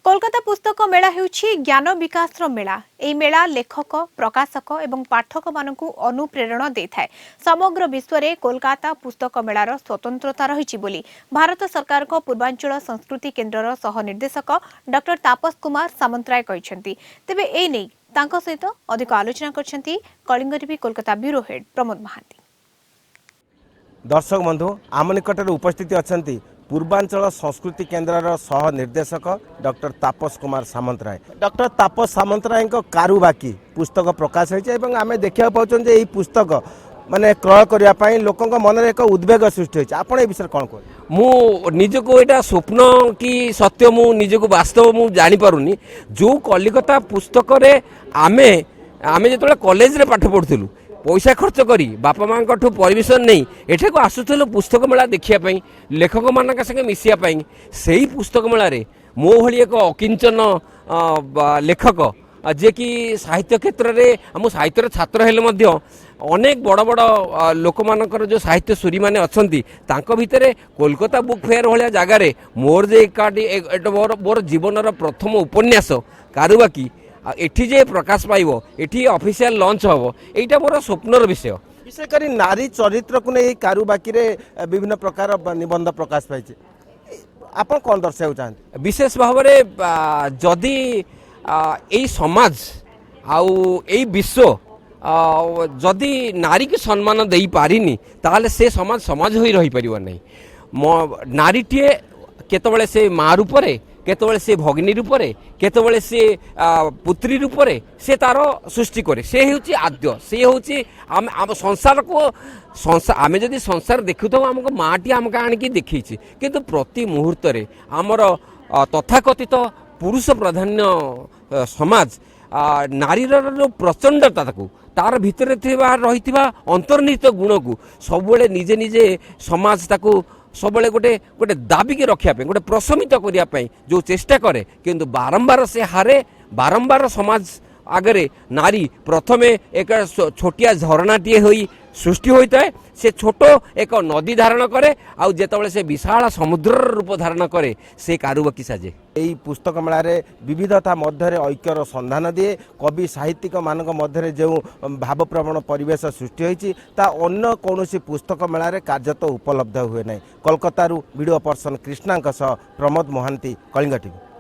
कोलकाता पुस्तक मेला हेउछि ज्ञान विकास मेला। एही मेला लेखक प्रकाशक एवं पाठक मानकु अनुप्रेरणा देथाय। समग्र विश्व रे कोलकाता पुस्तक मेलार स्वतंत्रता रहिछि बोली भारत सरकार को पूर्वांचल संस्कृति केन्द्रर सह निर्देशक डॉक्टर तापस कुमार सामंतराय कहिसेंति। तेबे ए नै तांको सहित अधिक आलोचना करछंती Kalinga TV Kolkata bureau head Pramod Mahanti. दर्शक बंधु आम निकटर उपस्थित अच्छा पूर्वांचल संस्कृति केन्द्र सह निर्देशक डॉक्टर तापस कुमार सामंतराय। डॉक्टर तापस सामंतराय कारुबाकी पुस्तक प्रकाश होइछे एवं आमे देखिया पाउछन जे एही पुस्तक माने क्रय करिया पई लोकंक मन रे एक उद्वेग सृष्टि होइछे। आपण ए विषय कोन कोन मु निजको एटा स्वप्न कि सत्य मु निजको वास्तव मु जानि पारुनी। जो कलिकता पुस्तक रे आमे जेतले कॉलेज रे पाठ पढुथिलु पैसा खर्च करी बापा माँ परमिशन नहीं एठा को आसुल पुस्तक मेला देखिए लेखक मान संगे मिसिया से ही पुस्तक मेला रे मो भली एक अकिंचन लेखक जे कि साहित्य क्षेत्र में आम साहित्य छात्र हेले मध्य अनेक बड़ बड़ लोक मानकर जो साहित्य सूरी माने अछंती तांको भितरे कोलकाता बुक फेयर भाया जगार मोर जे मोर जीवन प्रथम उपन्यास कारुबाकी एठी जे प्रकाश पाइबो एठी ऑफिशियल लॉन्च होबो एटा मोर स्वप्नर विषय। विशेष करी नारी चरित्र को नहीं कारुबाकी रे विभिन्न प्रकार निबंध प्रकाश पाइछे। आपण कोन दर्शाउ चाहते विशेष भाव रे जदि एई समाज आउ एई विश्व जदि नारी के सम्मान देई पारिनी ताले से समाज समाज होई रही परिबो नै। नारीटीए केतबेले से माँ रूपरे केतबेले से भगिनी रूपरे केतबेले से पुत्री रूपरे से तार सृष्टि करे से होची आद्य से होची आम संसार को आमे जदि संसार देखुथो हमको माटी हमका आनिकी देखिछि किंतु प्रति मुहूर्त रे हमर तथाकथित पुरुष प्राधान्य समाज नारीर प्रचंडता को तार भितर रही अंतर्निहित गुण को सबुले निजे निजे समाज ताको सब गोटे गोटे दाबी के रखा गोटे प्रशमित करने जो चेष्टा करे किंतु बारंबार से हारे। बारंबार समाज आगरे नारी प्रथमे एक छोटिया झरणाटीए होई सृष्टि होता है से छोट एक नदी धारण करे आउ जेतबेले से विशाल समुद्र रूप धारण करे से कारुबाकी साजे। यही पुस्तक मेला रे विविधता मध्य ऐक्यर संधान दिए कवि साहित्यिक मानक मध्य जो भावप्रवण परिवेश सृष्टि होती ता अन्य कौन पुस्तक मेला रे कार्यत उपलब्ध हुए ना। Kolkata video person Krishna Pramod Mohanty Kalinga TV.